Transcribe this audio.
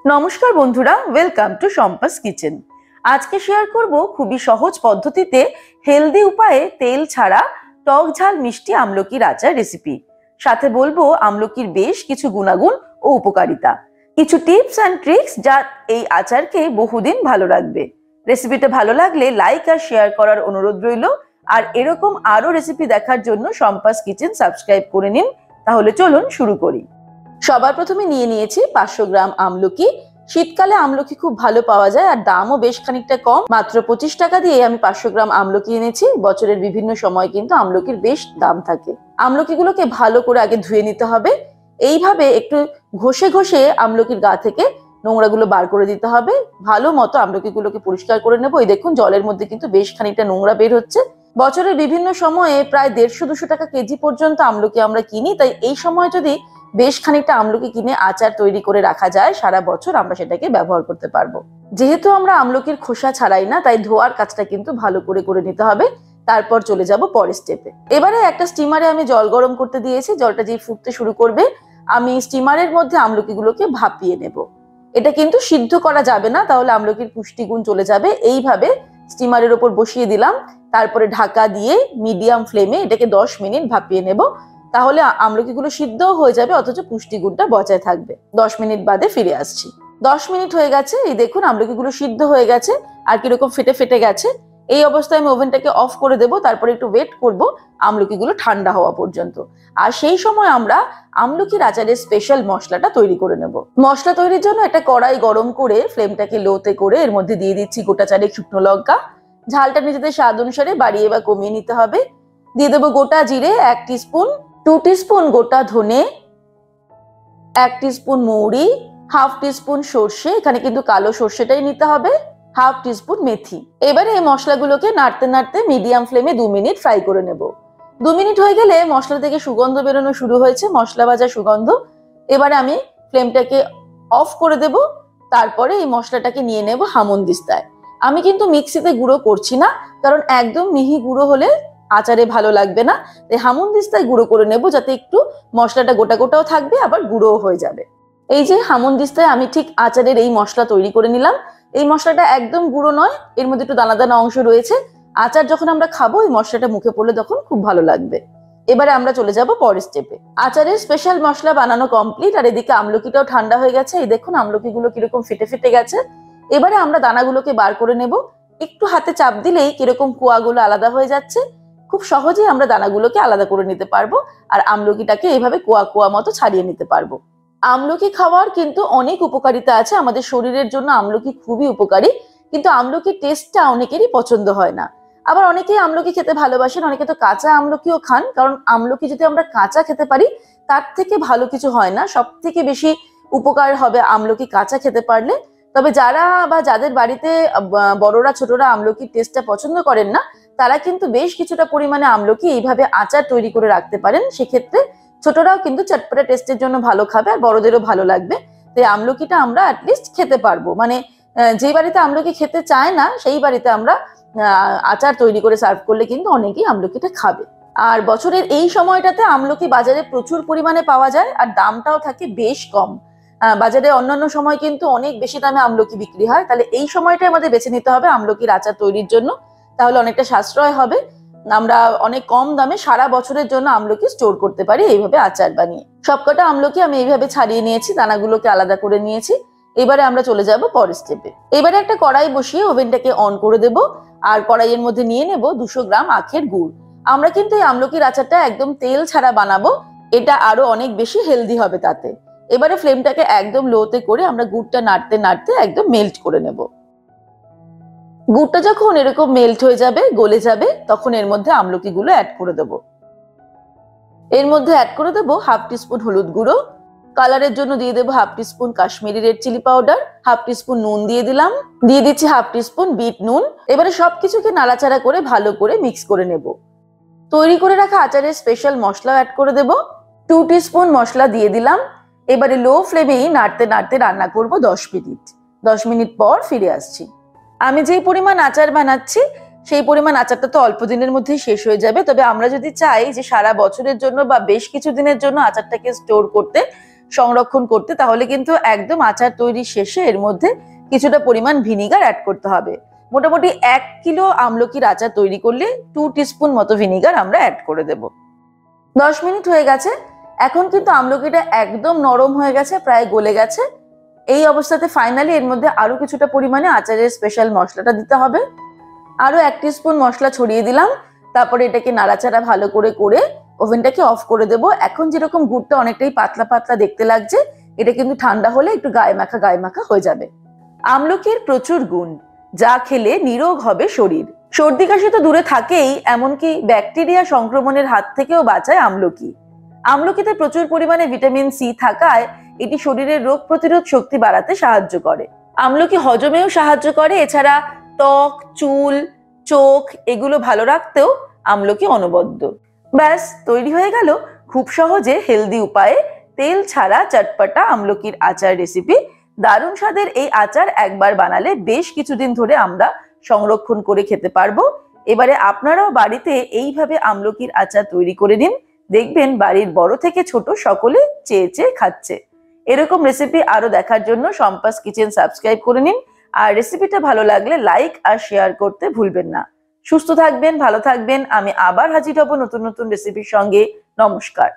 নমস্কার বন্ধুরা, welcome to সম্পাস kitchen. আজকে শেয়ার করব খুবই সহজ পদ্ধতিতে হেলদি উপায়ে তেল ছাড়া টক ঝাল মিষ্টি আমলকির আচার রেসিপি। সাথে বলবো আমলকির বেশ কিছু গুণাগুণ ও উপকারিতা, কিছু টিপস অ্যান্ড ট্রিক্স যা এই আচারকে বহুদিন ভালো রাখবে। রেসিপিটা ভালো লাগলে লাইক আর শেয়ার করার অনুরোধ রইল। আর এরকম আরো রেসিপি দেখার জন্য সম্পাস কিচেন সাবস্ক্রাইব করে নিন। তাহলে চলুন শুরু করি। সবার প্রথমে নিয়ে নিয়েছি 500 গ্রাম আমলকি। শীতকালে আমলকি খুব ভালো পাওয়া যায় আর দামও বেশ খানিকটা কম। মাত্র 25 টাকা দিয়ে আমি 500 গ্রাম আমলকি এনেছি। বছরের বিভিন্ন সময় কিন্তু আমলকির বেশ দাম থাকে। আমলকিগুলোকে ভালো করে আগে ধুয়ে নিতে হবে। এইভাবে একটু ঘষে ঘষে আমলকির গা থেকে নোংরাগুলো বার করে দিতে হবে। ভালো মতো আমলকিগুলোকে পরিষ্কার করে নেবো। এই দেখুন, জলের মধ্যে কিন্তু বেশ খানিকটা নোংরা বের হচ্ছে। বছরের বিভিন্ন সময়ে প্রায় 150-200 টাকা কেজি পর্যন্ত আমলকি আমরা কিনি, তাই এই সময় যদি বেশ খানিকটা আমলকি কিনে আচার তৈরি করে রাখা যায়, সারা বছর আমরা সেটাকে ব্যবহার করতে পারবো। যেহেতু আমরা আমলকির খোসা ছাড়াই না, তাই ধোয়ার কাজটা কিন্তু ভালো করে নিতে হবে। তারপর চলে যাব পরের স্টেপে। এবারে একটা স্টিমারে আমি জল গরম করতে দিয়েছি। জলটা যেই ফুটতে শুরু করবে, আমি স্টিমারের মধ্যে আমলকিগুলোকে ভাপিয়ে নেব। এটা কিন্তু সিদ্ধ করা যাবে না, তাহলে আমলকির পুষ্টিগুণ চলে যাবে। এইভাবে স্টিমারের ওপর বসিয়ে দিলাম। তারপরে ঢাকা দিয়ে মিডিয়াম ফ্লেমে এটাকে 10 মিনিট ভাপিয়ে নেব। তাহলে আমলকিগুলো সিদ্ধ হয়ে যাবে, অথচ পুষ্টিগুণটা বজায় থাকবে। 10 মিনিট বাদে ফিরে আসছি। 10 মিনিট হয়ে গেছে। এই দেখুন, আমলকিগুলো সিদ্ধ হয়ে গেছে আর কিরকম ফেটে ফেটে গেছে। এই অবস্থায় আমি ওভেনটাকে অফ করে দেবো। তারপরে একটু ওয়েট করব আমলকিগুলো ঠান্ডা হওয়া পর্যন্ত। আর সেই সময় আমরা আমলকির আচারের স্পেশাল মশলাটা তৈরি করে নেব। মশলা তৈরির জন্য একটা কড়াই গরম করে ফ্লেমটাকে লোতে করে এর মধ্যে দিয়ে দিচ্ছি গোটা 4 শুকনো লঙ্কা। ঝালটা নিজেদের স্বাদ অনুসারে বাড়িয়ে বা কমিয়ে নিতে হবে। দিয়ে দেবো গোটা জিরে 1 টিস্পুন, 2 টিস্পুন গোটা ধনে, 1 টিস্পুন মৌরি, হাফ টিস্পুন সর্ষে, এখানে কিন্তু কালো সর্ষেটাই নিতে হবে, হাফ টিস্পুন মেথি। এবারে এই মশলাগুলোকে নাড়তে নাড়তে মিডিয়াম ফ্লেমে 2 মিনিট ফ্রাই করে নেব। 2 মিনিট হয়ে গেলে মশলা থেকে সুগন্ধ বেরোনো শুরু হয়েছে, মশলা ভাজা সুগন্ধ। এবারে আমি ফ্লেমটাকে অফ করে দেব। তারপরে এই মশলাটাকে নিয়ে নেব হামনদিস্তায়। আমি কিন্তু মিক্সিতে গুঁড়ো করছি না, কারণ একদম মিহি গুঁড়ো হলে আচারে ভালো লাগবে না। তাই হামনদিস্তায় গুঁড়ো করে নেব, যাতে একটু মশলাটা গোটা গোটাও থাকবে, আবার গুঁড়োও হয়ে যাবে। এই যে হামনদিস্তায় আমি ঠিক আচারের এই মশলা তৈরি করে নিলাম। এই মশলাটা একদম গুঁড়ো নয়, এর মধ্যে একটু দানা দানা অংশ রয়েছে। আচার যখন আমরা খাবো, এই মশলাটা মুখে পড়লে তখন খুব ভালো লাগবে। এবারে আমরা চলে যাব পরের স্টেপে। আচারের স্পেশাল মশলা বানানো কমপ্লিট। আর এদিকে আমলকিটাও ঠান্ডা হয়ে গেছে। এই দেখুন, আমলকিগুলো কিরকম ফেটে ফেটে গেছে। এবারে আমরা দানাগুলোকে বার করে নেব। একটু হাতে চাপ দিলেই কিরকম কুয়াগুলো আলাদা হয়ে যাচ্ছে। খুব সহজেই আমরা দানাগুলোকে আলাদা করে নিতে পারবো আর আমলকিটাকে এইভাবে কুয়া কুয়া মতো ছাড়িয়ে নিতে পারবো। আমলকি খাওয়ার কিন্তু অনেক উপকারিতা আছে। আমাদের শরীরের জন্য আমলকি খুবই উপকারী, কিন্তু আমলকির টেস্টটা অনেকেরই পছন্দ হয় না। আবার অনেকেই আমলকি খেতে ভালোবাসেন, অনেকে তো কাঁচা আমলকিও খান। কারণ আমলকি যদি আমরা কাঁচা খেতে পারি, তার থেকে ভালো কিছু হয় না। সব থেকে বেশি উপকার হবে আমলকি কাঁচা খেতে পারলে। তবে যারা বা যাদের বাড়িতে বড়রা ছোটরা আমলকির টেস্টটা পছন্দ করেন না, তারা কিন্তু বেশ কিছুটা পরিমাণে আমলকি এইভাবে আচার তৈরি করে রাখতে পারেন। সেক্ষেত্রে ছোটরাও কিন্তু চটপটা টেস্টের জন্য ভালো খাবে আর বড়দেরও ভালো লাগবে। তাই আমলকিটা আমরা অ্যাটলিস্ট খেতে পারবো। মানে যে বাড়িতে আমলকি খেতে চায় না, সেই বাড়িতে আমরা আচার তৈরি করে সার্ভ করলে কিন্তু অনেকেই আমলকিটা খাবে। আর বছরের এই সময়টাতে আমলকি বাজারে প্রচুর পরিমাণে পাওয়া যায় আর দামটাও থাকে বেশ কম। বাজারে অন্যান্য সময় কিন্তু অনেক বেশি দামে আমলকি বিক্রি হয়। তাহলে এই সময়টাই আমাদের বেছে নিতে হবে আমলকির আচার তৈরির জন্য। তাহলে অনেকটা সাশ্রয় হবে। আমরা অনেক কম দামে সারা বছরের জন্য আমলকি স্টোর করতে পারি এইভাবে আচার বানিয়ে। সবকটা আমলকি আমি এইভাবে ছাড়িয়ে নিয়েছি, দানাগুলোকে আলাদা করে নিয়েছি। এবারে আমরা চলে যাব পরের স্টেপে। এবারে একটা কড়াই বসিয়ে ওভেনটাকে অন করে দেব। আর কড়াইয়ের মধ্যে নিয়ে নেব 200 গ্রাম আখের গুড়। আমরা কিন্তু এই আমলকির আচারটা একদম তেল ছাড়া বানাবো। এটা আরো অনেক বেশি হেলদি হবে তাতে। এবারে ফ্লেমটাকে একদম লোতে করে আমরা গুড়টা নাড়তে নাড়তে একদম মেল্ট করে নেব। গুড়টা যখন এরকম মেল্ট হয়ে যাবে, গলে যাবে, তখন এর মধ্যে আমলকিগুলো অ্যাড করে দেব। এর মধ্যে অ্যাড করে দেব হাফ টিস্পুন হলুদ গুঁড়ো, কালারের জন্য দিয়ে দেবো half teaspoon Kashmiri red chilli powder, half teaspoon নুন দিয়ে দিলাম, দিয়ে দিচ্ছি হাফ টিস্পুন বিট নুন। এবারে সবকিছুকে নাড়াচাড়া করে ভালো করে মিক্স করে নেব। তৈরি করে রাখা আচারের স্পেশাল মশলা অ্যাড করে দেব। 2 টিস্পুন মশলা দিয়ে দিলাম। এবারে লো ফ্লেমেই নাড়তে নাড়তে রান্না করব 10 মিনিট। 10 মিনিট পর ফিরে আসছি। আমি যেই পরিমাণ আচার বানাচ্ছি, সেই পরিমাণ আচারটা তো অল্প দিনের মধ্যেই শেষ হয়ে যাবে। তবে আমরা যদি চাই যে সারা বছরের জন্য বা বেশ কিছু দিনের জন্য আচারটাকে স্টোর করতে, সংরক্ষণ করতে, তাহলে কিন্তু একদম আচার তৈরির শেষে এর মধ্যে কিছুটা পরিমাণ ভিনিগার অ্যাড করতে হবে। মোটামুটি 1 কিলো আমলকির আচার তৈরি করলে 2 টিস্পুন মতো ভিনিগার আমরা অ্যাড করে দেব। 10 মিনিট হয়ে গেছে। এখন কিন্তু আমলকিটা একদম নরম হয়ে গেছে, প্রায় গলে গেছে। এই অবস্থাতে ফাইনালি এর মধ্যে আরো কিছুটা পরিমাণে আচারের স্পেশাল মশলাটা দিতে হবে। আরো 1 টিস্পুন মশলা ছড়িয়ে দিলাম। তারপরে এটাকে নাড়াচাড়া ভালো করে করে ওভেনটাকে অফ করে দেব। এখন যেরকম গুড়টা অনেকটাই পাতলা পাতলা দেখতে লাগছে, এটা কিন্তু ঠান্ডা হলে একটু গায়ে মাখা হয়ে যাবে। আমলকির প্রচুর গুণ, যা খেলে নিরোগ হবে শরীর। সর্দি কাশি তো দূরে থাকেই, এমনকি ব্যাকটেরিয়া সংক্রমণের হাত থেকেও বাঁচায় আমলকি। আমলকিতে প্রচুর পরিমাণে ভিটামিন সি থাকায় এটি শরীরের রোগ প্রতিরোধ শক্তি বাড়াতে সাহায্য করে। আমলকি হজমেও সাহায্য করে। এছাড়া ত্বক, চুল, চোখ এগুলো ভালো রাখতেও আমলকি অনবদ্য। ব্যাস তৈরি হয়ে গেল খুব সহজে হেলদি উপায়ে তেল ছাড়া চটপটা আমলকির আচার রেসিপি। দারুণ স্বাদের এই আচার একবার বানালে বেশ কিছুদিন ধরে আমরা সংরক্ষণ করে খেতে পারবো। এবারে আপনারাও বাড়িতে এইভাবে আমলকির আচার তৈরি করে নিন, দেখবেন বাড়ির বড় থেকে ছোট সকলে চেয়ে চেয়ে খাচ্ছে। এরকম রেসিপি আরো দেখার জন্য শম্পাস কিচেন সাবস্ক্রাইব করে নিন, আর রেসিপিটা ভালো লাগলে লাইক আর শেয়ার করতে ভুলবেন না। সুস্থ থাকবেন, ভালো থাকবেন। আমি আবার হাজির হব নতুন নতুন রেসিপির সঙ্গে। নমস্কার।